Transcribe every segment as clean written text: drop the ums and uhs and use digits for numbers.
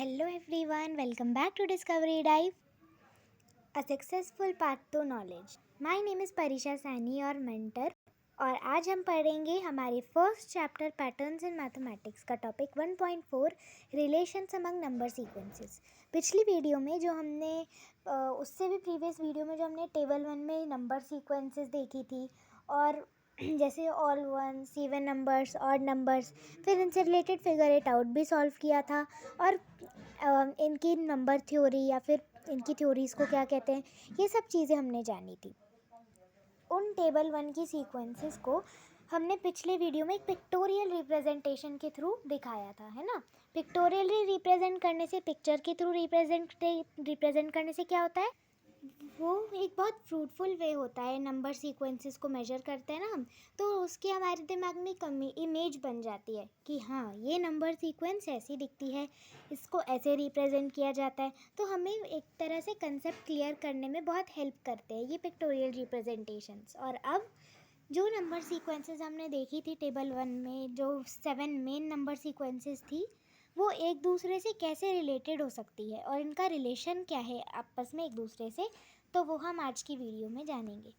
Hello everyone, welcome back to Discovery Dive, a successful path to knowledge. My name is Parisha Sani और mentor और आज हम पढ़ेंगे हमारे first chapter patterns in mathematics का topic 1.4 relations among number sequences. पिछली video में जो हमने उससे भी प्रीवियस वीडियो में जो हमने टेबल 1 में नंबर सीक्वेंसेस देखी थी और जैसे all ones, even numbers, odd numbers, फिर इनसे रिलेटेड फिगर इट आउट भी सॉल्व किया था और इनकी नंबर थ्योरी या फिर इनकी थ्योरीज़ को क्या कहते हैं, ये सब चीज़ें हमने जानी थी। उन टेबल 1 की सीक्वेंसेस को हमने पिछले वीडियो में एक पिक्टोरियल रिप्रेजेंटेशन के थ्रू दिखाया था, है ना। पिक्टोरियली रिप्रेजेंट करने से, पिक्चर के थ्रू रिप्रेजेंट करने से क्या होता है, वो एक बहुत फ्रूटफुल वे होता है। नंबर सीक्वेंसेस को मेजर करते हैं ना हम, तो उसकी हमारे दिमाग में एक इमेज बन जाती है कि हाँ, ये नंबर सीक्वेंस ऐसी दिखती है, इसको ऐसे रिप्रेजेंट किया जाता है। तो हमें एक तरह से कंसेप्ट क्लियर करने में बहुत हेल्प करते हैं ये पिक्टोरियल रिप्रेजेंटेशंस। और अब जो नंबर सीक्वेंसेस हमने देखी थी टेबल 1 में, जो 7 मेन नंबर सीक्वेंसेस थी, वो एक दूसरे से कैसे रिलेटेड हो सकती है और इनका रिलेशन क्या है आपस में एक दूसरे से, तो वो हम आज की वीडियो में जानेंगे।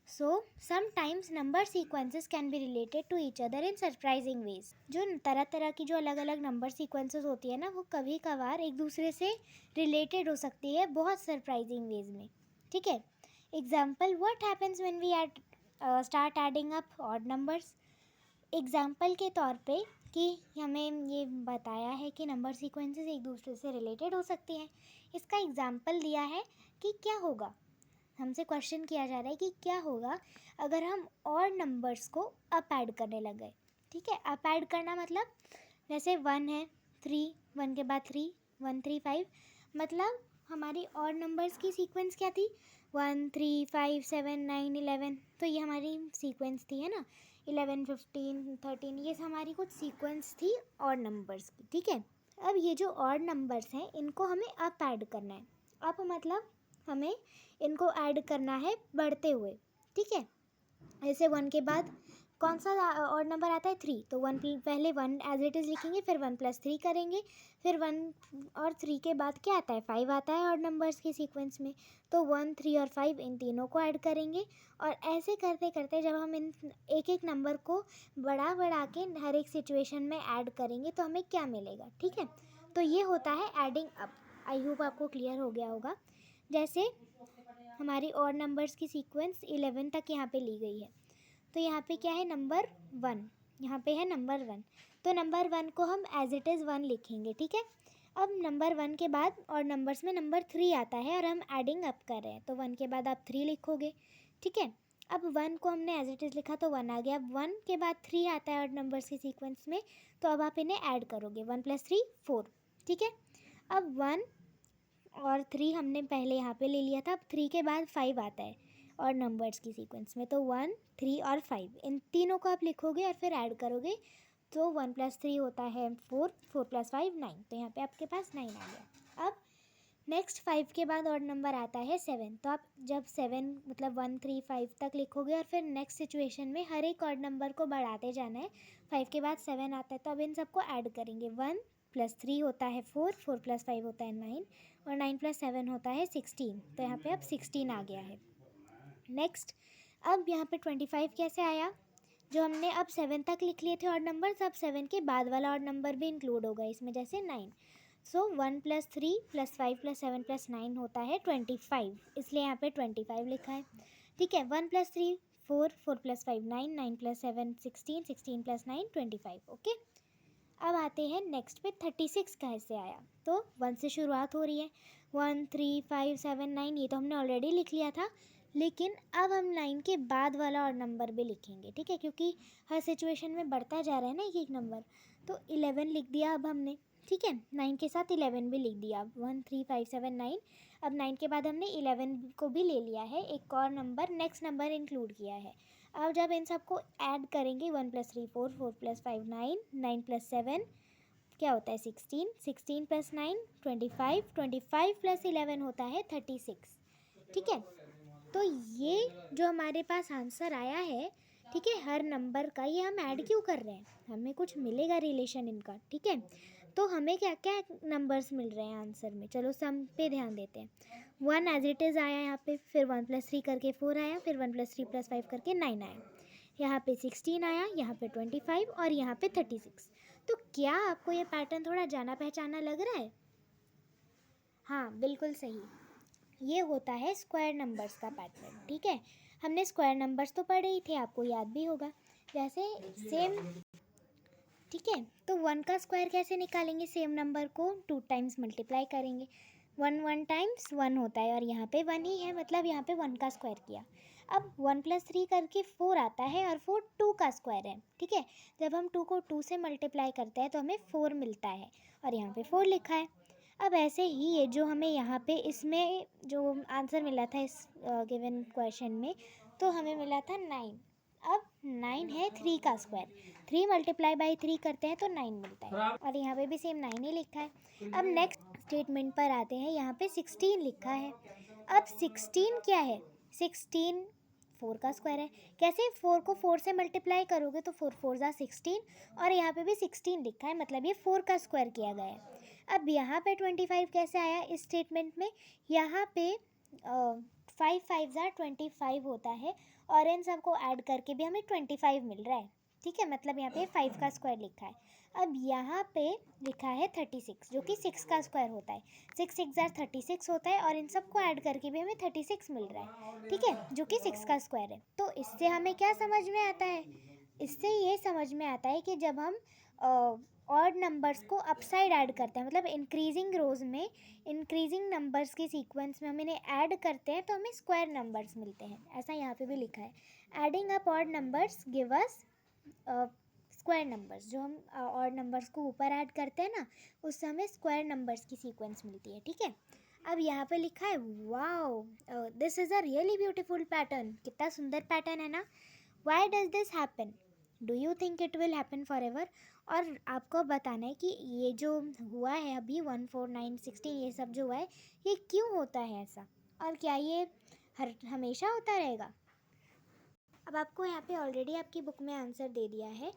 So sometimes number sequences can be related to each other in surprising ways. जो तरह तरह की जो अलग अलग नंबर सीक्वेंसेस होती है ना, वो कभी कभार एक दूसरे से रिलेटेड हो सकती है बहुत सरप्राइजिंग वेज में, ठीक है। Example, what happens when we start adding up odd numbers. Example के तौर पे कि हमें ये बताया है कि नंबर सीक्वेंसेस एक दूसरे से रिलेटेड हो सकती हैं। इसका एग्जाम्पल दिया है कि क्या होगा, हमसे क्वेश्चन किया जा रहा है कि क्या होगा अगर हम और नंबर्स को अप ऐड करने लग गए, ठीक है। अप ऐड करना मतलब जैसे 1 है, 3, 1 के बाद 3, 1 3 5, मतलब हमारी और नंबर्स की सीक्वेंस क्या थी, 1 3 5 7 9 11। तो ये हमारी सीक्वेंस थी, है ना। 11 15 13, ये हमारी कुछ सीक्वेंस थी और नंबर्स की, ठीक है। अब ये जो और नंबर्स हैं, इनको हमें अप ऐड करना है। अप मतलब हमें इनको ऐड करना है बढ़ते हुए, ठीक है। जैसे 1 के बाद कौन सा और नंबर आता है, 3, तो 1 पहले 1 एज इट इज़ लिखेंगे, फिर 1 + 3 करेंगे, फिर 1 और 3 के बाद क्या आता है, 5 आता है और नंबर्स की सीक्वेंस में, तो 1 3 और 5 इन तीनों को ऐड करेंगे। और ऐसे करते करते जब हम इन एक एक नंबर को बढ़ा के हर एक सिचुएशन में ऐड करेंगे तो हमें क्या मिलेगा, ठीक है। तो ये होता है एडिंग अप। आई होप आपको क्लियर हो गया होगा। जैसे हमारी और नंबर्स की सीक्वेंस 11 तक यहाँ पे ली गई है, तो यहाँ पे क्या है, नंबर 1, यहाँ पे है नंबर 1, तो नंबर 1 को हम एज इट इज़ 1 लिखेंगे, ठीक है। अब नंबर 1 के बाद और नंबर्स में नंबर 3 आता है और हम एडिंग अप कर रहे हैं, तो 1 के बाद आप 3 लिखोगे, ठीक है। अब 1 को हमने एज इट इज़ लिखा तो 1 आ गया। अब 1 के बाद 3 आता है और नंबर्स की सीक्वेंस में, तो अब आप इन्हें ऐड करोगे, 1 + 3 4, ठीक है। अब 1 और 3 हमने पहले यहाँ पे ले लिया था। अब 3 के बाद 5 आता है और नंबर्स की सीक्वेंस में, तो 1 3 और 5, इन तीनों को आप लिखोगे और फिर ऐड करोगे, तो 1 + 3 होता है 4, 4 + 5 9, तो यहाँ पे आपके पास 9 आ गया। अब नेक्स्ट 5 के बाद और नंबर आता है 7, तो आप जब 7 मतलब 1 3 5 तक लिखोगे और फिर नेक्स्ट सिचुएशन में हर एक और नंबर को बढ़ाते जाना है। 5 के बाद 7 आता है, तो अब इन सबको ऐड करेंगे। 1 + 3 होता है 4, 4 + 5 होता है 9 और 9 + 7 होता है 16, तो यहाँ पे अब 16 आ गया है। नेक्स्ट, अब यहाँ पे 25 कैसे आया, जो हमने अब 7 तक लिख लिए थे और नंबर्स, अब 7 के बाद वाला और नंबर भी इंक्लूड होगा इसमें, जैसे 9। सो 1 + 3 + 5 + 7 + 9 होता है 25, इसलिए यहाँ पे 25 लिखा है, ठीक है। 1 + 3 4, 4 + 5 9, 9 + 7 16, 16 + 9 25, ओके। अब आते हैं नेक्स्ट पे, 36 कैसे आया, तो 1 से शुरुआत हो रही है, 1 3 5 7 9, ये तो हमने ऑलरेडी लिख लिया था, लेकिन अब हम 9 के बाद वाला और नंबर भी लिखेंगे, ठीक है, क्योंकि हर सिचुएशन में बढ़ता जा रहा है ना एक एक नंबर। तो 11 लिख दिया अब हमने, ठीक है, 9 के साथ 11 भी लिख दिया। अब 1 3 5 7 9, अब 9 के बाद हमने 11 को भी ले लिया है, एक और नंबर नेक्स्ट नंबर इंक्लूड किया है। अब जब इन सबको ऐड करेंगे, 1 + 3 4, 4 + 5 9, 9 + 7 क्या होता है 16, 16 + 9 25, 25 + 11 होता है 36, ठीक है। तो ये जो हमारे पास आंसर आया है, ठीक है, हर नंबर का, ये हम ऐड क्यों कर रहे हैं, हमें कुछ मिलेगा रिलेशन इनका, ठीक है। तो हमें क्या क्या नंबर्स मिल रहे हैं आंसर में, चलो सम पे ध्यान देते हैं। 1 एज इट इज़ आया यहाँ पे, फिर 1 + 3 करके 4 आया, फिर 1 + 3 + 5 करके 9 आया, यहाँ पे 16 आया, यहाँ पे 25 और यहाँ पे 36। तो क्या आपको ये पैटर्न थोड़ा जाना पहचाना लग रहा है? हाँ बिल्कुल सही, ये होता है स्क्वायर नंबर्स का पैटर्न। ठीक है, हमने स्क्वायर नंबर्स तो पढ़े ही थे, आपको याद भी होगा। जैसे सेम, ठीक है, तो 1 का स्क्वायर कैसे निकालेंगे? सेम नंबर को 2 टाइम्स मल्टीप्लाई करेंगे। 1 टाइम्स 1 होता है और यहाँ पे 1 ही है, मतलब यहाँ पे 1 का स्क्वायर किया। अब 1 + 3 करके 4 आता है और 4 2 का स्क्वायर है। ठीक है, जब हम 2 को 2 से मल्टीप्लाई करते हैं तो हमें 4 मिलता है और यहाँ पे 4 लिखा है। अब ऐसे ही ये जो हमें यहाँ पे इसमें जो आंसर मिला था इस गिवन क्वेश्चन में, तो हमें मिला था 9। अब 9 है 3 का स्क्वायर, 3 × 3 करते हैं तो 9 मिलता है और यहाँ पे भी सेम 9 ही लिखा है। अब नेक्स्ट स्टेटमेंट पर आते हैं, यहाँ पे 16 लिखा है। अब 16 क्या है? 16 4 का स्क्वायर है। कैसे? 4 को 4 से मल्टीप्लाई करोगे तो 4 4 = 16 और यहाँ पे भी 16 लिखा है, मतलब ये 4 का स्क्वायर किया गया है। अब यहाँ पे 25 कैसे आया इस स्टेटमेंट में? यहाँ पे 5 5 = 25 होता है और इन सबको ऐड करके भी हमें 25 मिल रहा है। ठीक है, मतलब यहाँ पे 5 का स्क्वायर लिखा है। अब यहाँ पे लिखा है 36, जो कि 6 का स्क्वायर होता है। 6 6 = 36 होता है और इन सबको ऐड करके भी हमें 36 मिल रहा है। ठीक है, जो कि 6 का स्क्वायर है। तो इससे हमें क्या समझ में आता है? इससे ये समझ में आता है कि जब हम ऑड नंबर्स को अपसाइड ऐड करते हैं, मतलब इंक्रीजिंग रोज में इंक्रीजिंग नंबर्स के सीक्वेंस में हम इन्हें ऐड करते हैं तो हमें स्क्वायर नंबर्स मिलते हैं। ऐसा यहाँ पे भी लिखा है, adding up odd numbers give us square numbers. जो हम ऑड नंबर्स को ऊपर ऐड करते हैं ना, उससे हमें स्क्वायर नंबर्स की सीक्वेंस मिलती है। ठीक है, अब यहाँ पे लिखा है wow this is a really beautiful pattern. कितना सुंदर पैटर्न है ना। Why does this happen? Do you think it will happen for ever? और आपको बताना है कि ये जो हुआ है अभी 1 4 9 16 ये सब जो हुआ है, ये क्यों होता है ऐसा, और क्या ये हमेशा होता रहेगा? अब आपको यहाँ पे ऑलरेडी आपकी बुक में आंसर दे दिया है।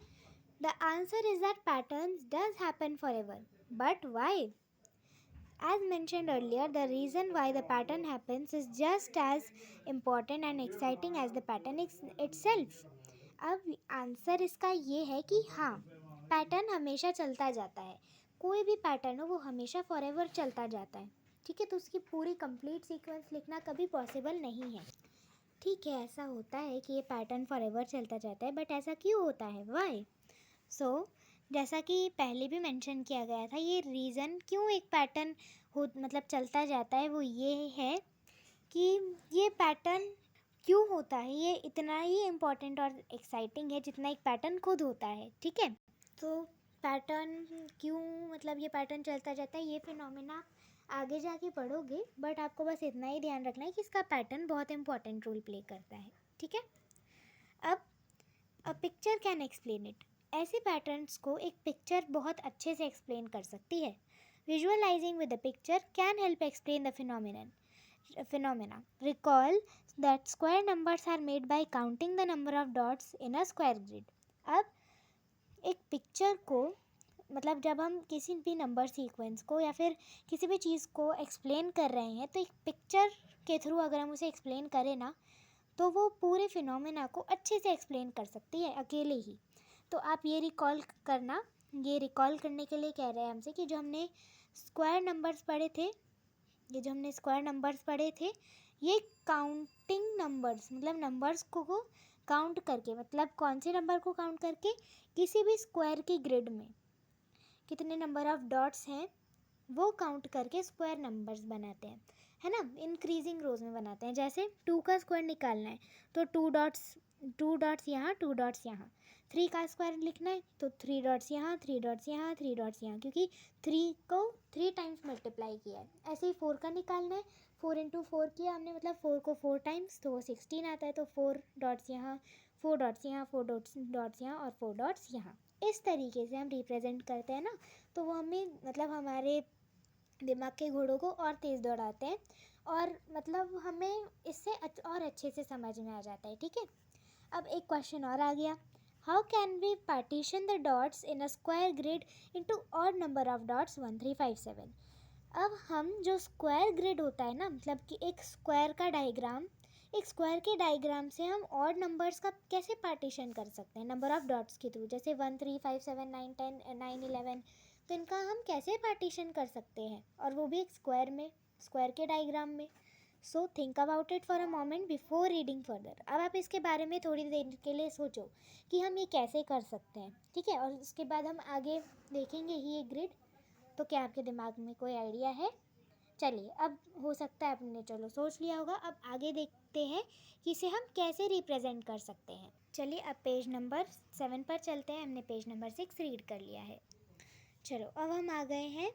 The answer is that patterns does happen for ever, but why? As mentioned earlier, the reason why the pattern happens is just as important and exciting as the pattern itself. अब answer इसका ये है कि हाँ, pattern हमेशा चलता जाता है। कोई भी पैटर्न हो वो हमेशा फॉरएवर चलता जाता है। ठीक है, तो उसकी पूरी कंप्लीट सीक्वेंस लिखना कभी पॉसिबल नहीं है। ठीक है, ऐसा होता है कि ये पैटर्न फॉरएवर चलता जाता है, बट ऐसा क्यों होता है? वाई? सो जैसा कि पहले भी मेंशन किया गया था, ये रीज़न क्यों एक पैटर्न हो मतलब चलता जाता है वो ये है कि ये पैटर्न क्यों होता है, ये इतना ही इम्पॉर्टेंट और एक्साइटिंग है जितना एक पैटर्न खुद होता है। ठीक है, तो पैटर्न क्यों मतलब ये पैटर्न चलता जाता है, ये फिनोमेना आगे जाके पढ़ोगे, बट आपको बस इतना ही ध्यान रखना है कि इसका पैटर्न बहुत इंपॉर्टेंट रोल प्ले करता है। ठीक है, अब अ पिक्चर कैन एक्सप्लेन इट। ऐसे पैटर्न्स को एक पिक्चर बहुत अच्छे से एक्सप्लेन कर सकती है। Visualizing with a picture can help explain the phenomena. Recall that square numbers are made by counting the number of dots in a square grid. अब एक पिक्चर को मतलब जब हम किसी भी नंबर सीक्वेंस को या फिर किसी भी चीज़ को एक्सप्लेन कर रहे हैं, तो एक पिक्चर के थ्रू अगर हम उसे एक्सप्लेन करें ना, तो वो पूरे फिनोमेना को अच्छे से एक्सप्लेन कर सकती है अकेले ही। तो आप ये रिकॉल करना, ये रिकॉल करने के लिए कह रहे हैं हमसे कि जो हमने स्क्वायर नंबर्स पढ़े थे, ये काउंटिंग नंबर्स मतलब नंबर्स को काउंट करके, मतलब कौन से नंबर को काउंट करके? किसी भी स्क्वायर की ग्रिड में कितने नंबर ऑफ डॉट्स हैं वो काउंट करके स्क्वायर नंबर्स बनाते हैं, है ना। इंक्रीजिंग रोज में बनाते हैं। जैसे 2 का स्क्वायर निकालना है तो 2 डॉट्स यहाँ, 2 डॉट्स यहाँ। 3 का स्क्वायर लिखना है तो 3 डॉट्स यहाँ, 3 डॉट्स यहाँ, 3 डॉट्स यहाँ, क्योंकि 3 को 3 टाइम्स मल्टीप्लाई किया है। ऐसे ही 4 का निकालना है, 4 × 4 किया हमने, मतलब 4 को 4 टाइम्स तो वो 16 आता है। तो 4 डॉट्स यहाँ, 4 डॉट्स यहाँ, 4 डॉट्स यहाँ और 4 डॉट्स यहाँ। इस तरीके से हम रिप्रेजेंट करते हैं ना, तो वो हमें मतलब हमारे दिमाग के घोड़ों को और तेज़ दौड़ाते हैं और मतलब हमें इससे और अच्छे से समझ में आ जाता है। ठीक है, अब एक क्वेश्चन और आ गया। How can we partition the dots in a square grid into odd number of dots 1 3 5 7? अब हम जो स्क्वायर ग्रिड होता है ना, मतलब कि एक स्क्वायर का डायग्राम, एक स्क्वायर के डायग्राम से हम ऑड नंबर्स का कैसे पार्टीशन कर सकते हैं नंबर ऑफ डॉट्स के थ्रू, जैसे 1 3 5 7 9 10 9 11, तो इनका हम कैसे पार्टीशन कर सकते हैं, और वो भी एक स्क्वायर में, स्क्वायर के डायग्राम में। So think about it for a moment before reading further. अब आप इसके बारे में थोड़ी देर के लिए सोचो कि हम ये कैसे कर सकते हैं, ठीक है, और उसके बाद हम आगे देखेंगे ही ये ग्रिड। तो क्या आपके दिमाग में कोई आइडिया है? चलिए, अब हो सकता है आपने चलो सोच लिया होगा। अब आगे देखते हैं कि इसे हम कैसे रिप्रेजेंट कर सकते हैं। चलिए अब पेज नंबर 7 पर चलते हैं। हमने पेज नंबर 6 रीड कर लिया है। चलो अब हम आ गए हैं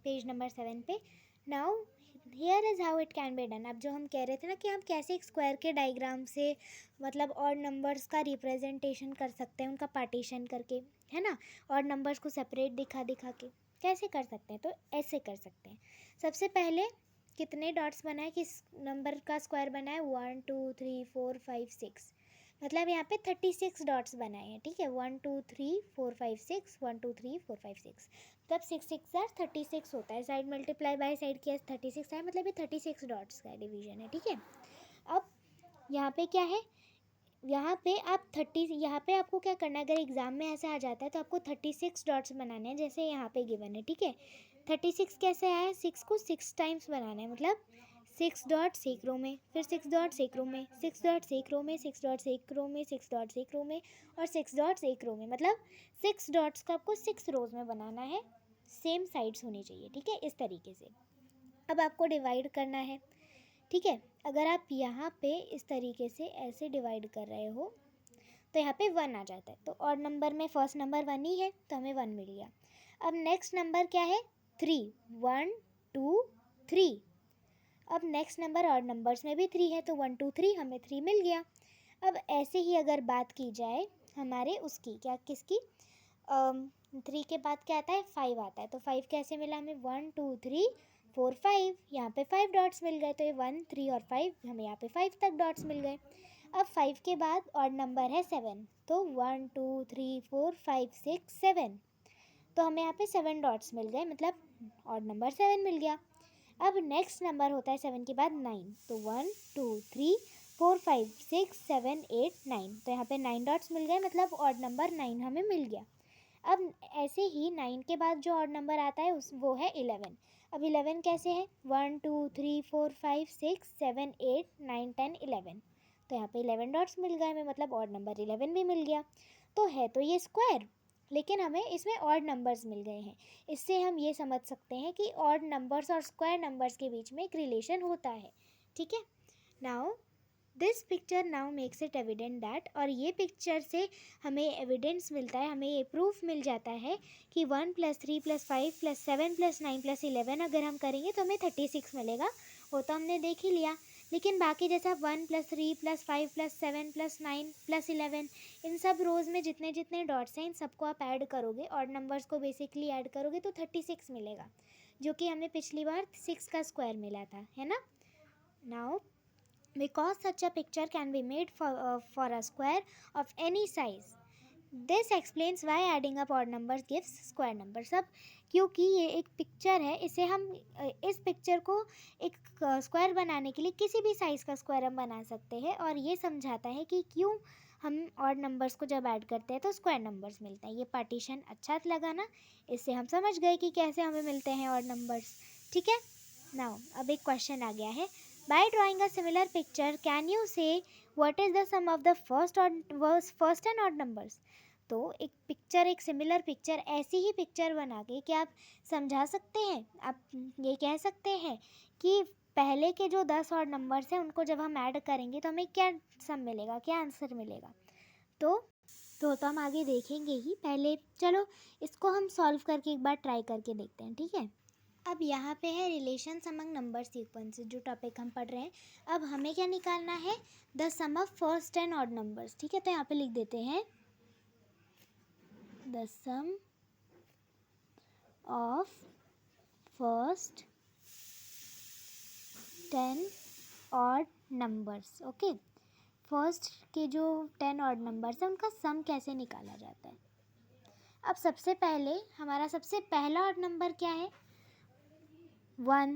पेज नंबर 7 पे। Now here is how it can be done. अब जो हम कह रहे थे ना कि हम कैसे एक स्क्वायर के डायग्राम से मतलब ऑड नंबर्स का रिप्रेजेंटेशन कर सकते हैं, उनका पार्टीशन करके, है ना, ऑड नंबर्स को सेपरेट दिखा दिखा के कैसे कर सकते हैं। तो ऐसे कर सकते हैं। सबसे पहले कितने डॉट्स बनाए, किस नंबर का स्क्वायर बना है, 1 2 3 4 5 6, मतलब यहाँ पे 36 डॉट्स बनाए हैं, ठीक है। 1 2 3 4 5 6, 1 2 3 4 5 6, तब 6 6 36 होता है। साइड मल्टीप्लाई बाय साइड किया 36 है, मतलब ये 36 डॉट्स का डिवीजन है, ठीक है। अब यहाँ पे क्या है, यहाँ पे आप 30, यहाँ पे आपको क्या करना है, अगर एग्जाम में ऐसे आ जाता है तो आपको 36 डॉट्स बनाने हैं, जैसे यहाँ पे गिवन है, ठीक है। 36 कैसे आया, 6 को 6 टाइम्स बनाना है, मतलब 6 डॉट्स एक रो में, फिर 6 डॉट्स एक रो में, 6 डॉट्स एक रो में, 6 डॉट्स एक रो में, 6 डॉट्स एक रो में, और 6 डॉट्स एक रो में, मतलब 6 डॉट्स को आपको 6 रोज में बनाना है। सेम साइड्स होनी चाहिए, ठीक है, इस तरीके से। अब आपको डिवाइड करना है, ठीक है। अगर आप यहाँ पे इस तरीके से ऐसे डिवाइड कर रहे हो तो यहाँ पे 1 आ जाता है, तो ऑड नंबर में फर्स्ट नंबर 1 ही है, तो हमें 1 मिल गया। अब नेक्स्ट नंबर क्या है, 3, 1 2 3। अब नेक्स्ट नंबर ऑड नंबर्स में भी 3 है, तो 1 2 3, हमें 3 मिल गया। अब ऐसे ही अगर बात की जाए हमारे उसकी, क्या किसकी, 3 के बाद क्या आता है, 5 आता है, तो 5 कैसे मिला हमें, 1 2 3 4 5, यहाँ पे 5 डॉट्स मिल गए, तो ये 1 3 और 5, हमें यहाँ पे 5 तक डॉट्स मिल गए। अब 5 के बाद ऑड नंबर है 7, तो 1 2 3 4 5 6 7, तो हमें यहाँ पे 7 डॉट्स मिल गए, मतलब ऑड नंबर 7 मिल गया। अब नेक्स्ट नंबर होता है 7 के बाद 9, तो 1 2 3 4 5 6 7 8 9, तो यहाँ पे 9 डॉट्स मिल गए, मतलब ऑड नंबर 9 हमें मिल गया। अब ऐसे ही 9 के बाद जो ऑड नंबर आता है उस वो है 11। अब 11 कैसे है, 1 2 3 4 5 6 7 8 9 10 11, तो यहाँ पे 11 डॉट्स मिल गए हमें, मतलब ऑड नंबर 11 भी मिल गया। तो है तो ये स्क्वायर, लेकिन हमें इसमें ऑड नंबर्स मिल गए हैं। इससे हम ये समझ सकते हैं कि ऑड नंबर्स और स्क्वायर नंबर्स के बीच में एक रिलेशन होता है, ठीक है। Now this picture now makes it evident that, और ये पिक्चर से हमें एविडेंस मिलता है, हमें ये प्रूफ मिल जाता है कि 1 + 3 + 5 + 7 + 9 + 11 अगर हम करेंगे तो हमें 36 मिलेगा। वो तो हमने देख ही लिया, लेकिन बाकी जैसा 1 + 3 + 5 + 7 + 9 + 11, इन सब रोज़ में जितने जितने डॉट्स हैं इन सबको आप ऐड करोगे, और नंबर्स को बेसिकली ऐड करोगे तो 36 मिलेगा, जो कि हमें पिछली बार 6 का स्क्वायर मिला था, है ना। Now because such a picture can be made for a square of any size, this explains why adding up odd numbers gives square numbers। अब क्योंकि ये एक पिक्चर है, इसे हम इस पिक्चर को एक स्क्वायर बनाने के लिए किसी भी साइज़ का स्क्वायर हम बना सकते हैं, और ये समझाता है कि क्यों हम ऑड नंबर्स को जब ऐड करते हैं तो स्क्वायर नंबर्स मिलते हैं। ये पार्टीशन अच्छा लगा ना, इससे हम समझ गए कि कैसे हमें मिलते हैं ऑड नंबर्स, ठीक है। नाउ अब एक क्वेश्चन आ गया है, by drawing a similar picture can you say what is the sum of the first and odd numbers। तो एक पिक्चर, एक सिमिलर पिक्चर, ऐसी ही पिक्चर बना के क्या आप समझा सकते हैं, आप ये कह सकते हैं कि पहले के जो 10 ऑड नंबर्स हैं उनको जब हम ऐड करेंगे तो हमें क्या सम मिलेगा, क्या आंसर मिलेगा। तो हम आगे देखेंगे ही, पहले चलो इसको हम सॉल्व करके एक बार ट्राई करके देखते हैं, ठीक है। अब यहाँ पे है रिलेशंस अमंग नंबर सीक्वेंसेस, जो टॉपिक हम पढ़ रहे हैं। अब हमें क्या निकालना है, the sum of first and odd numbers, ठीक है। तो यहाँ पे लिख देते हैं the sum of first 10 odd numbers, okay. First के जो 10 ऑड नंबर्स हैं उनका सम कैसे निकाला जाता है। अब सबसे पहले हमारा सबसे पहला ऑड नंबर क्या है, 1,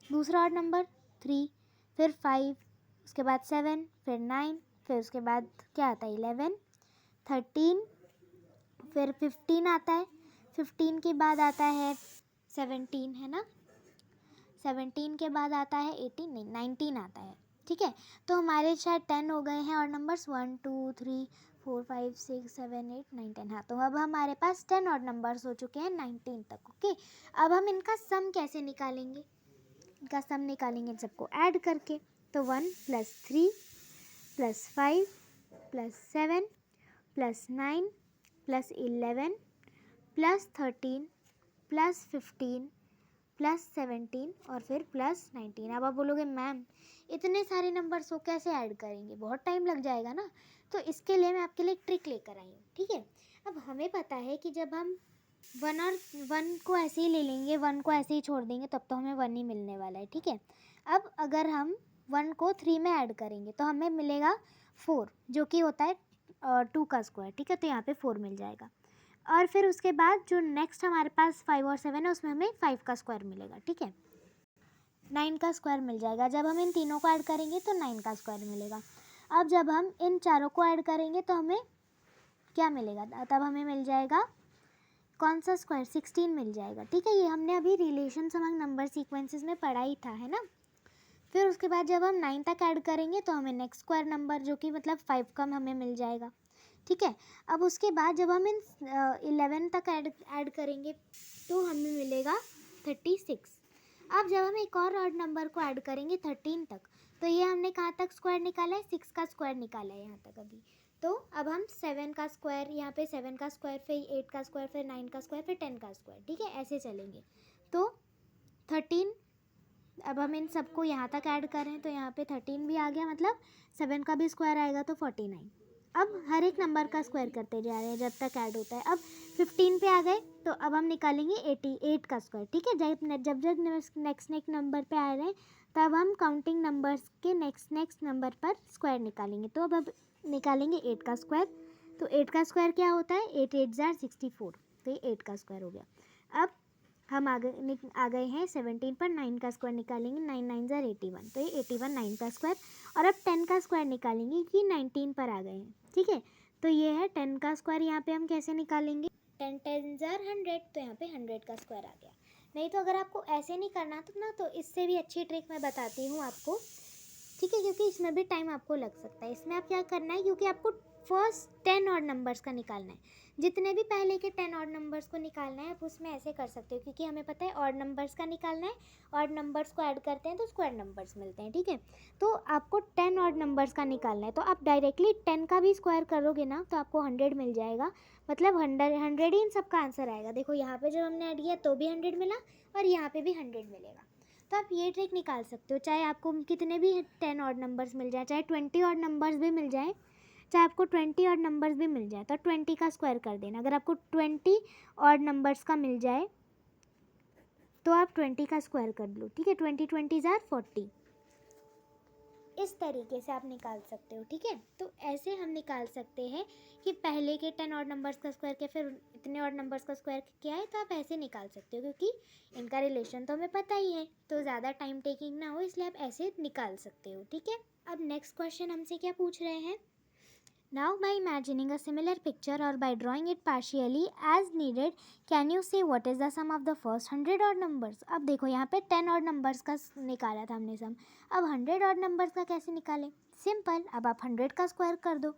दूसरा ऑड नंबर 3, फिर 5, उसके बाद 7, फिर 9, फिर उसके बाद क्या आता है 11, 13, फिर 15 आता है, 15 के बाद आता है 17, है ना, 17 के बाद आता है 18, नहीं 19 आता है। ठीक है, तो हमारे शायद 10 हो गए हैं और नंबर्स 1 2 3 4 5 6 7 8 9 10। हाँ, तो अब हमारे पास 10 और नंबर्स हो चुके हैं 19 तक। ओके, अब हम इनका सम कैसे निकालेंगे, इनका सम निकालेंगे सबको ऐड करके। तो 1 + 3 + 5 + 7 + 9 + 11 + 13 + 15 + 17 और फिर +19। अब आप बोलोगे मैम इतने सारे नंबर्स को कैसे ऐड करेंगे, बहुत टाइम लग जाएगा ना। तो इसके लिए मैं आपके लिए एक ट्रिक लेकर आई हूँ। ठीक है, अब हमें पता है कि जब हम 1 को ऐसे ही ले लेंगे, 1 को ऐसे ही छोड़ देंगे, तब तो हमें 1 ही मिलने वाला है। ठीक है, अब अगर हम 1 को 3 में ऐड करेंगे तो हमें मिलेगा 4, जो कि होता है 2 का स्क्वायर। ठीक है, तो यहाँ पे 4 मिल जाएगा। और फिर उसके बाद जो नेक्स्ट हमारे पास 5 और 7 है उसमें हमें 5 का स्क्वायर मिलेगा। ठीक है, 9 का स्क्वायर मिल जाएगा। जब हम इन तीनों को ऐड करेंगे तो 9 का स्क्वायर मिलेगा। अब जब हम इन चारों को ऐड करेंगे तो हमें क्या मिलेगा, तब हमें मिल जाएगा कौन सा स्क्वायर, 16 मिल जाएगा। ठीक है, ये हमने अभी रिलेशंस अमंग नंबर सीक्वेंसेस में पढ़ा ही था, है ना। फिर उसके बाद जब हम 9 तक ऐड करेंगे तो हमें नेक्स्ट स्क्वायर नंबर जो कि मतलब 5 का हमें मिल जाएगा। ठीक है, अब उसके बाद जब हम इन 11 तक ऐड करेंगे तो हमें मिलेगा 36। अब जब हम एक और ऑड नंबर को ऐड करेंगे 13 तक, तो ये हमने कहाँ तक स्क्वायर निकाला है, 6 का स्क्वायर निकाला है यहाँ तक अभी। तो अब हम 7 का स्क्वायर, यहाँ पे 7 का स्क्वायर, फिर 8 का स्क्वायर, फिर 9 का स्क्वायर, फिर 10 का स्क्वायर। ठीक है, ऐसे चलेंगे। तो 13, अब हम इन सबको यहाँ तक ऐड करें तो यहाँ पे 13 भी आ गया, मतलब 7 का भी स्क्वायर आएगा तो 49। अब हर एक नंबर का स्क्वायर करते जा रहे हैं जब तक ऐड होता है। अब 15 पे आ गए तो अब हम निकालेंगे 88 का स्क्वायर। ठीक है, जब जब नेक्स्ट नंबर पे आ रहे हैं तब हम काउंटिंग नंबर्स के नेक्स्ट नंबर पर स्क्वायर निकालेंगे। तो अब निकालेंगे 8 का स्क्वायर। तो 8 का स्क्वायर क्या होता है, 8 8 जार 64, तो ये 8 का स्क्वायर हो गया। अब हम आ गए हैं 17 पर, 9 का स्क्वायर निकालेंगे, 9 9 जार 81, तो ये 81 9 का स्क्वायर। और अब 10 का स्क्वायर निकालेंगे कि 19 पर आ गए हैं। ठीक है, तो ये है 10 का स्क्वायर। यहाँ पे हम कैसे निकालेंगे, 10 10 जार 100, तो यहाँ पे 100 का स्क्वायर आ गया। नहीं तो अगर आपको ऐसे नहीं करना तो ना, तो इससे भी अच्छी ट्रिक मैं बताती हूँ आपको। ठीक है, क्योंकि इसमें भी टाइम आपको लग सकता है। इसमें आप क्या करना है, क्योंकि आपको फर्स्ट 10 ऑड नंबर्स का निकालना है, जितने भी पहले के 10 ऑड नंबर्स को निकालना है, आप उसमें ऐसे कर सकते हो, क्योंकि हमें पता है ऑड नंबर्स का निकालना है, ऑड नंबर्स को ऐड करते हैं तो स्क्वायर नंबर्स मिलते हैं। ठीक है, तो आपको 10 ऑड नंबर्स का निकालना है, तो आप डायरेक्टली 10 का भी स्क्वायर करोगे ना तो आपको 100 मिल जाएगा, मतलब 100 ही इन सबका आंसर आएगा। देखो यहाँ पे जब हमने ऐड किया तो भी 100 मिला और यहाँ पे भी 100 मिलेगा। तो आप ये ट्रिक निकाल सकते हो, चाहे आपको कितने भी 10 ऑड नंबर्स मिल जाए, चाहे 20 ऑड नंबर्स भी मिल जाए, चाहे आपको 20 ऑड नंबर्स भी मिल जाए, तो 20 का स्क्वायर कर देना। अगर आपको 20 ऑड नंबर्स का मिल जाए तो आप 20 का स्क्वायर कर लो। ठीक है, 20 20 जार 40, इस तरीके से आप निकाल सकते हो। ठीक है, तो ऐसे हम निकाल सकते हैं कि पहले के 10 ऑड नंबर्स का स्क्वायर किया, फिर इतने ऑड नंबर्स का स्क्वायर किया है, तो आप ऐसे निकाल सकते हो, क्योंकि इनका रिलेशन तो हमें पता ही है, तो ज़्यादा टाइम टेकिंग ना हो, इसलिए आप ऐसे निकाल सकते हो। ठीक है, अब नेक्स्ट क्वेश्चन हमसे क्या पूछ रहे हैं, Now, by imagining a similar picture or by drawing it partially as needed, can you say what is the sum of the first 100 odd numbers? अब देखो यहाँ पे 10 odd numbers का निकाला था हमने सम, अब 100 odd numbers का कैसे निकालें, सिंपल, अब आप 100 का स्क्वायर कर दो।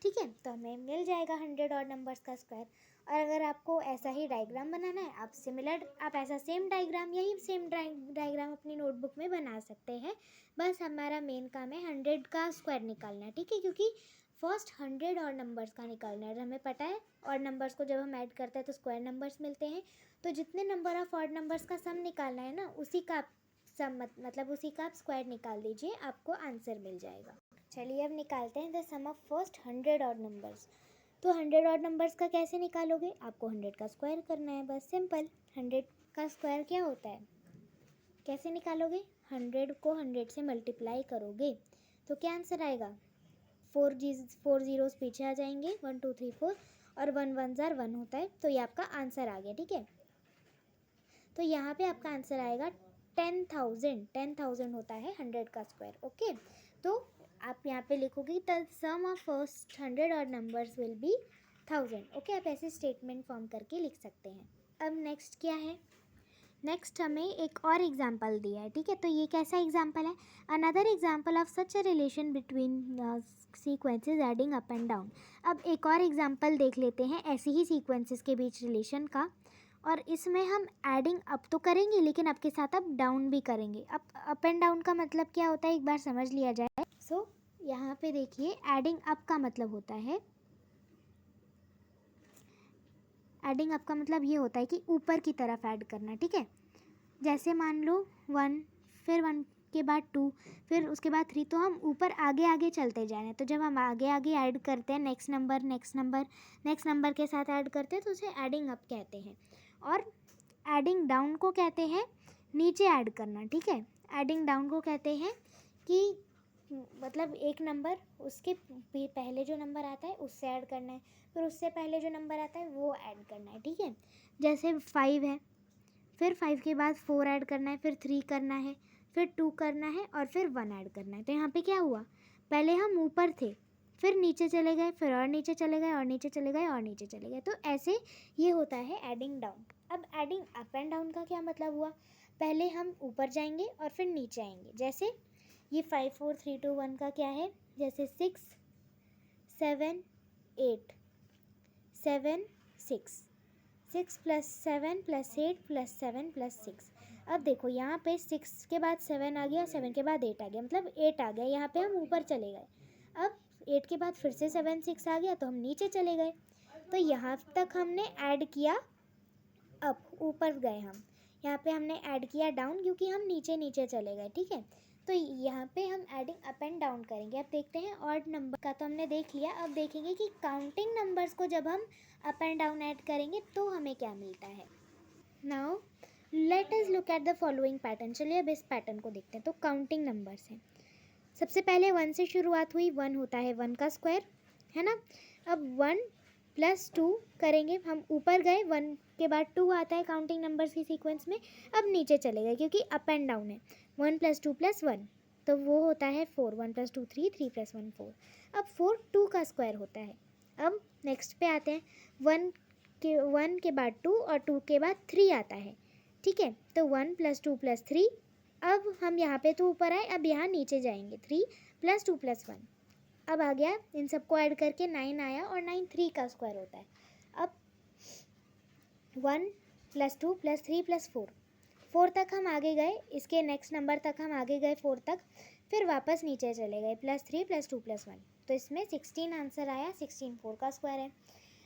ठीक है, तो हमें मिल जाएगा 100 odd numbers का स्क्वायर। और अगर आपको ऐसा ही डायग्राम बनाना है, आप ऐसा सेम डायग्राम, यही सेम डायग्राम अपनी नोटबुक में बना सकते हैं। बस हमारा मेन काम है 100 का स्क्वायर निकालना है। ठीक है, क्योंकि फर्स्ट 100 और नंबर्स का निकालना है, हमें पता है और नंबर्स को जब हम ऐड करते हैं तो स्क्वायर नंबर्स मिलते हैं, तो जितने नंबर ऑफ ऑड नंबर्स का सम निकालना है ना, उसी का सम मतलब उसी का आप स्क्वायर निकाल दीजिए, आपको आंसर मिल जाएगा। चलिए अब निकालते हैं the sum of first 100 odd numbers. तो 100 ऑड नंबर्स का कैसे निकालोगे, आपको 100 का स्क्वायर करना है, बस सिंपल। 100 का स्क्वायर क्या होता है, कैसे निकालोगे, 100 को 100 से मल्टीप्लाई करोगे तो क्या आंसर आएगा, 4 ज़ीरोज़ पीछे आ जाएंगे, 1 2 3 4, और 1 1 ज़ार 1 होता है। तो ये आपका आंसर आ गया, ठीक है। तो यहाँ पे आपका आंसर आएगा 10,000 होता है 100 का स्क्वायर। ओके, तो आप यहाँ पे लिखोगे द सम ऑफ फर्स्ट 100 और नंबर्स विल बी 1000। ओके, आप ऐसे स्टेटमेंट फॉर्म करके लिख सकते हैं। अब नेक्स्ट क्या है, नेक्स्ट हमें एक और एग्जाम्पल दिया है, ठीक है। तो ये कैसा एग्जाम्पल है, another example of such a relation between sequences adding up and down. अब एक और एग्जाम्पल देख लेते हैं ऐसे ही सीक्वेंसेस के बीच रिलेशन का, और इसमें हम एडिंग अप तो करेंगे लेकिन अप के साथ अब डाउन भी करेंगे। अप एंड डाउन का मतलब क्या होता है एक बार समझ लिया जाए। सो यहाँ पे देखिए, एडिंग अप का मतलब होता है, एडिंग अप का मतलब ये होता है कि ऊपर की तरफ ऐड करना, ठीक है। जैसे मान लो 1, फिर 1 के बाद 2, फिर उसके बाद 3, तो हम ऊपर आगे आगे चलते जा रहे हैं। तो जब हम आगे आगे ऐड करते हैं नेक्स्ट नंबर के साथ ऐड करते हैं तो उसे एडिंग अप कहते हैं। और एडिंग डाउन को कहते हैं नीचे ऐड करना, ठीक है। एडिंग डाउन को कहते हैं कि मतलब एक नंबर उसके पहले जो नंबर आता है उससे ऐड करना है, फिर उससे पहले जो नंबर आता है वो ऐड करना है, ठीक है। जैसे 5 है, फिर 5 के बाद 4 ऐड करना है, फिर 3 करना है, फिर 2 करना है, और फिर 1 ऐड करना है। तो यहाँ पे क्या हुआ, पहले हम ऊपर थे, फिर नीचे चले गए, फिर और नीचे चले गए, और नीचे चले गए, और नीचे चले गए। तो ऐसे ये होता है एडिंग डाउन। अब एडिंग अप एंड डाउन का क्या मतलब हुआ, पहले हम ऊपर जाएंगे और फिर नीचे आएंगे। जैसे ये 5 4 3 2 1 का क्या है, जैसे 6 7 8 7 6 6 + 7 + 8 + 7 + 6। अब देखो यहाँ पे 6 के बाद 7 आ गया, 7 के बाद 8 आ गया, मतलब 8 आ गया। यहाँ पे हम ऊपर चले गए। अब 8 के बाद फिर से 7 6 आ गया तो हम नीचे चले गए। तो यहाँ तक हमने ऐड किया अप, ऊपर गए हम। यहाँ पे हमने ऐड किया डाउन क्योंकि हम नीचे नीचे चले गए, ठीक है। तो यहाँ पे हम एडिंग अप एंड डाउन करेंगे। अब देखते हैं ऑड नंबर का तो हमने देख लिया। अब देखेंगे कि काउंटिंग नंबर्स को जब हम अप एंड डाउन ऐड करेंगे तो हमें क्या मिलता है। Now let us look at the following pattern. चलिए अब इस पैटर्न को देखते हैं। तो काउंटिंग नंबर्स हैं, सबसे पहले 1 से शुरुआत हुई, 1 होता है 1 का स्क्वायर, है ना। अब 1 + 2 करेंगे, हम ऊपर गए, 1 के बाद 2 आता है काउंटिंग नंबर्स की सीक्वेंस में। अब नीचे चले गए क्योंकि अप एंड डाउन है। 1 + 2 + 1 तो वो होता है 4, 1 + 2 3, 3 + 1 4। अब 4 2 का स्क्वायर होता है। अब नेक्स्ट पे आते हैं, 1 के बाद 2 और 2 के बाद 3 आता है, ठीक है। तो 1 + 2 + 3। अब हम यहाँ पे तो ऊपर आए, अब यहाँ नीचे जाएंगे, 3 + 2 + 1। अब आ गया, इन सबको ऐड करके 9 आया, और 9 3 का स्क्वायर होता है। अब 1 + 2 + 3 + 4, 4 तक हम आगे गए, इसके नेक्स्ट नंबर तक हम आगे गए 4 तक, फिर वापस नीचे चले गए, +3 + 2 + 1। तो इसमें 16 आंसर आया, 16 4 का स्क्वायर है।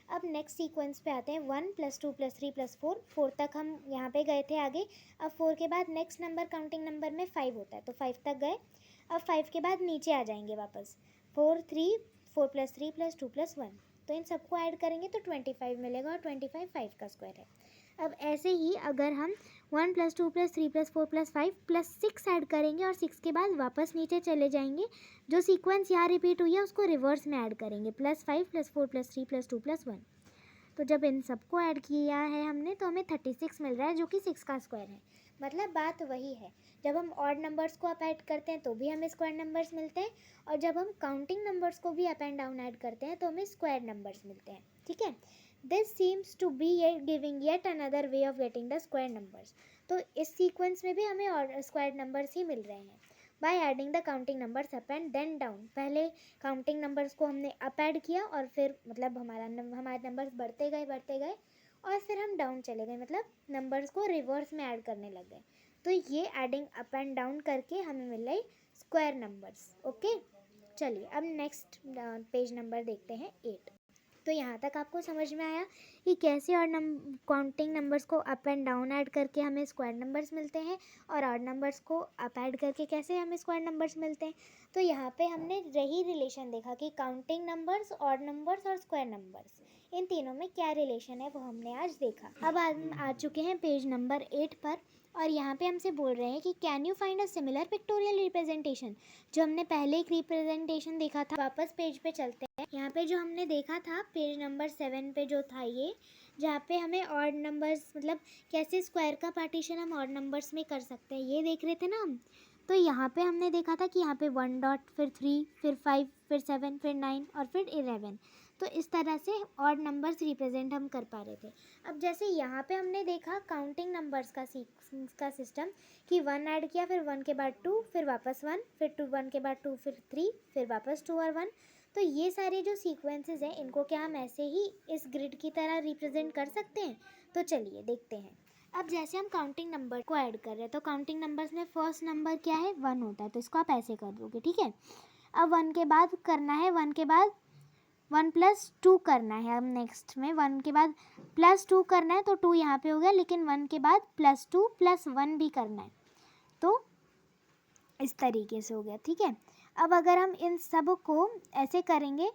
अब नेक्स्ट सीक्वेंस पे आते हैं, 1 + 2 + 3 + 4, 4 तक हम यहाँ पे गए थे आगे। अब 4 के बाद नेक्स्ट नंबर काउंटिंग नंबर में 5 होता है, तो 5 तक गए। अब 5 के बाद नीचे आ जाएंगे वापस, 4 3 4 + 3 + 2 + 1। तो इन सबको ऐड करेंगे तो 25 मिलेगा, और 25 5 का स्क्वायर है। अब ऐसे ही अगर हम 1 + 2 + 3 + 4 + 5 + 6 ऐड करेंगे, और 6 के बाद वापस नीचे चले जाएंगे, जो सीक्वेंस यहाँ रिपीट हुई है उसको रिवर्स में ऐड करेंगे, +5 + 4 + 3 + 2 + 1। तो जब इन सबको ऐड किया है हमने तो हमें 36 मिल रहा है, जो कि 6 का स्क्वायर है। मतलब बात वही है, जब हम ऑड नंबर्स को अप ऐड करते हैं तो भी हमें स्क्वायर नंबर्स मिलते हैं, और जब हम काउंटिंग नंबर्स को भी अप एंड डाउन ऐड करते हैं तो हमें स्क्वायर नंबर्स मिलते हैं, ठीक है। This seems to be giving yet another way of getting the square numbers. तो इस सीक्वेंस में भी हमें स्क्वायर नंबर्स ही मिल रहे हैं by adding the counting numbers up and then down. पहले काउंटिंग नंबर्स को हमने अप ऐड किया, और फिर मतलब हमारे नंबर्स बढ़ते गए, और फिर हम डाउन चले गए, मतलब नंबर्स को रिवर्स में ऐड करने लग गए। तो ये एडिंग अप एंड डाउन करके हमें मिल रही स्क्वायर नंबर्स। ओके, चलिए अब नेक्स्ट पेज नंबर देखते हैं 8। तो यहाँ तक आपको समझ में आया कि कैसे और काउंटिंग नंबर्स को अप एंड डाउन ऐड करके हमें स्क्वायर नंबर्स मिलते हैं, और ऑड नंबर्स को अप ऐड करके कैसे हमें स्क्वायर नंबर्स मिलते हैं। तो यहाँ पे हमने रही रिलेशन देखा कि काउंटिंग नंबर्स, ऑड नंबर्स और स्क्वायर नंबर्स, इन तीनों में क्या रिलेशन है वो हमने आज देखा। अब हम आ चुके हैं पेज नंबर 8 पर, और यहाँ पे हमसे बोल रहे हैं कि can you find a similar pictorial representation. जो हमने पहले एक रिप्रेजेंटेशन देखा था, वापस पेज पे चलते हैं। यहाँ पे जो हमने देखा था पेज नंबर 7 पे जो था ये, जहाँ पे हमें ऑड नंबर्स मतलब कैसे स्क्वायर का पार्टीशन हम ऑड नंबर्स में कर सकते हैं ये देख रहे थे ना हम। तो यहाँ पे हमने देखा था कि यहाँ पे 1 डॉट, फिर 3, फिर 5, फिर 7, फिर 9 और फिर 11। तो इस तरह से ऑड नंबर्स रिप्रेजेंट हम कर पा रहे थे। अब जैसे यहाँ पे हमने देखा काउंटिंग नंबर्स का सिस्टम कि 1 ऐड किया, फिर 1 के बाद 2, फिर वापस 1, फिर 2, 1 के बाद 2, फिर 3, फिर वापस 2 और 1। तो ये सारे जो सीक्वेंसेस हैं इनको क्या हम ऐसे ही इस ग्रिड की तरह रिप्रेजेंट कर सकते हैं? तो चलिए देखते हैं। अब जैसे हम काउंटिंग नंबर को ऐड कर रहे हैं, तो काउंटिंग नंबर्स में फर्स्ट नंबर क्या है? 1 होता है, तो इसको आप ऐसे कर दोगे, ठीक है। अब 1 के बाद करना है, 1 के बाद 1 + 2 करना है। अब नेक्स्ट में 1 के बाद +2 करना है, तो 2 यहाँ पे हो गया, लेकिन 1 के बाद +2 + 1 भी करना है, तो इस तरीके से हो गया, ठीक है। अब अगर हम इन सब को ऐसे करेंगे,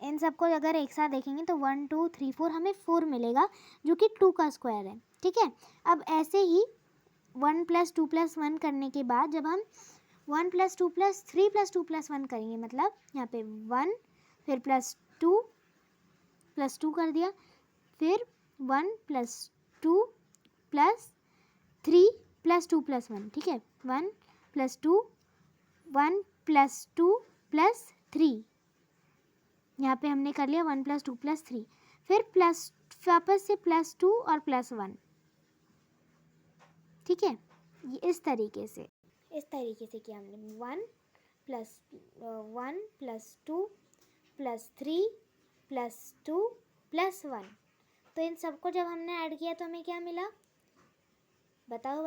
इन सबको अगर एक साथ देखेंगे तो 1 2 3 4 हमें 4 मिलेगा, जो कि 2 का स्क्वायर है, ठीक है। अब ऐसे ही 1 + 2 + 1 करने के बाद जब हम 1 + 2 + 3 + 2 + 1 करेंगे, मतलब यहाँ पे 1, फिर +2 कर दिया, फिर 1 + 2 + 3 + 2 + 1, ठीक है। 1 + 2 + 3, यहाँ पे हमने कर लिया 1 + 2 + 3, फिर प्लस वापस से +2 और +1, ठीक है। ये इस तरीके से किया हमने। 1 + 2 + 3 + 2 + 1। तो इन सबको जब हमने ऐड किया तो हमें क्या मिला? बताओ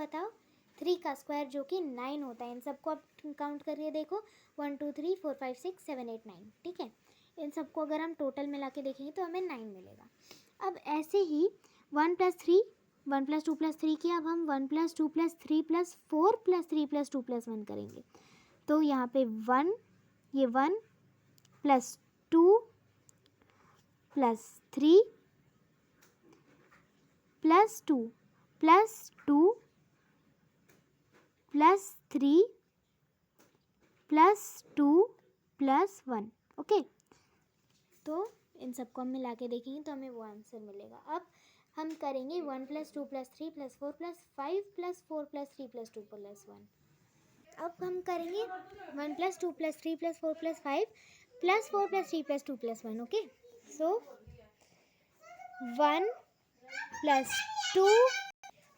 3 का स्क्वायर जो कि 9 होता है। इन सबको आप काउंट करिए, देखो 1 2 3 4 5 6 7 8 9, ठीक है। इन सबको अगर हम टोटल मिला के देखेंगे तो हमें 9 मिलेगा। अब ऐसे ही 1 + 3, 1 + 2 + 3 किया, अब हम 1 + 2 + 3 + 4 + 3 + 2 + 1 करेंगे। तो यहाँ पे 1, ये 1 + 2 + 3 + 2 + 2 + 3 + 2 + 1, ओके। तो इन सबको हम मिला के देखेंगे तो हमें वो आंसर मिलेगा। अब हम करेंगे 1 + 2 + 3 + 4 + 5 + 4 + 3 + 2 + 1। अब हम करेंगे 1 + 2 + 3 + 4 + 5 + 4 + 3 + 2 + 1, ओके। सो 1 + 2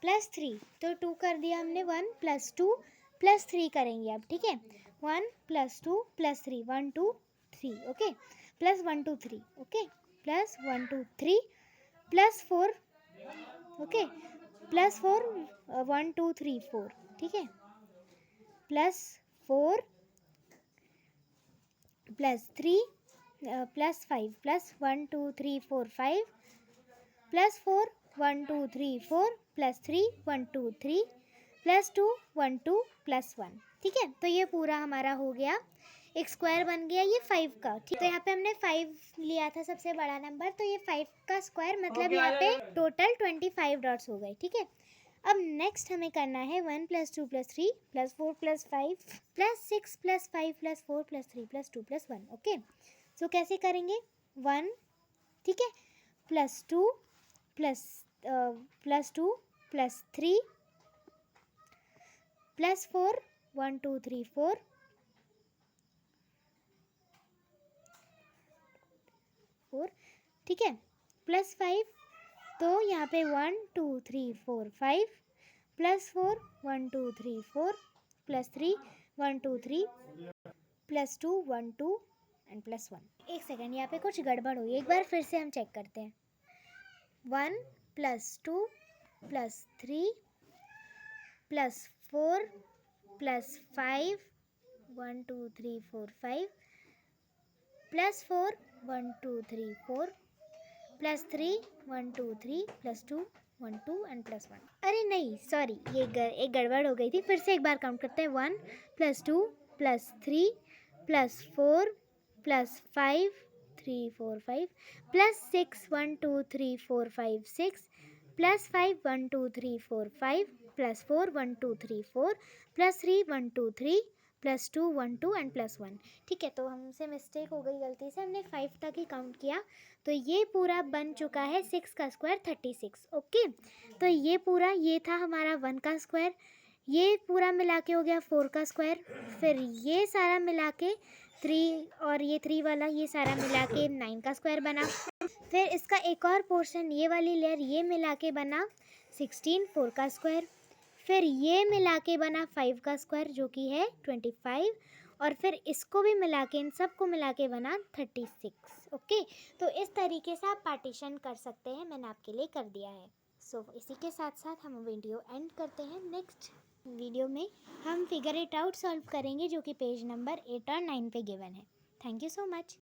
+ 3, तो 2 कर दिया हमने, 1 + 2 + 3 करेंगे अब, ठीक है। 1 + 2 + 3, 1 2 3, ओके, + 1 2 3, ओके, + 1 2 3 + 4, ओके, + 4 1 2 3 4, ठीक है, +4 +3 +5 +1 2 3 4 5 +4 1 2 3 4 +3 1 2 3 +2 1 2 +1, ठीक है। तो ये पूरा हमारा हो गया, एक स्क्वायर बन गया ये 5 का, ठीक। तो यहाँ पे हमने 5 लिया था सबसे बड़ा नंबर, तो ये 5 का स्क्वायर मतलब यहाँ पे टोटल 25 डॉट्स हो गए, ठीक है। अब नेक्स्ट हमें करना है 1 + 2 + 3 + 4 + 5 + 6 + 5 + 4 + 3 + 2 + 1, ओके। सो कैसे करेंगे? 1, ठीक है, +2 +2 +3 +4 1 2 3 4 4, ठीक है, +5, तो यहाँ पे 1 2 3 4 5 +4 1 2 3 4 +3 1 2 3 +2 1 2 एंड +1। एक सेकेंड, यहाँ पे कुछ गड़बड़ हुई, एक बार फिर से हम चेक करते हैं। 1 + 2 + 3 + 4 + 5 1 2 3 4 5 +4 1 2 3 4 +3 1 2 3 +2 1 2 एंड +1। अरे नहीं, सॉरी, ये एक गड़बड़ हो गई थी, फिर से एक बार काउंट करते हैं। 1 + 2 plus 3 plus 4 plus 5 3 4 5 plus 6 1 2 3 4 5 6 plus 5 1 2 3 4 5 plus 4 1 2 3 4 plus 3 1 2 3 plus 2 1 2 and plus 1। ठीक है, तो हमसे मिस्टेक हो गई, गलती से हमने 5 तक ही काउंट किया। तो ये पूरा बन चुका है 6 का स्क्वायर 36। ओके, तो ये पूरा, ये था हमारा 1 का स्क्वायर, ये पूरा मिला के हो गया 4 का स्क्वायर, फिर ये सारा मिला के 3 और ये 3 वाला ये सारा मिला के 9 का स्क्वायर बना। फिर इसका एक और पोर्शन, ये वाली लेयर, ये मिला के बना 16 4 का स्क्वायर। फिर ये मिला के बना 5 का स्क्वायर जो कि है 25, और फिर इसको भी मिला के, इन सब को मिला के बना 36। ओके, तो इस तरीके से आप पार्टीशन कर सकते हैं, मैंने आपके लिए कर दिया है। सो इसी के साथ साथ हम वीडियो एंड करते हैं। नेक्स्ट वीडियो में हम फिगर इट आउट सॉल्व करेंगे जो कि पेज नंबर 8 और 9 पे गिवन है। Thank you so much.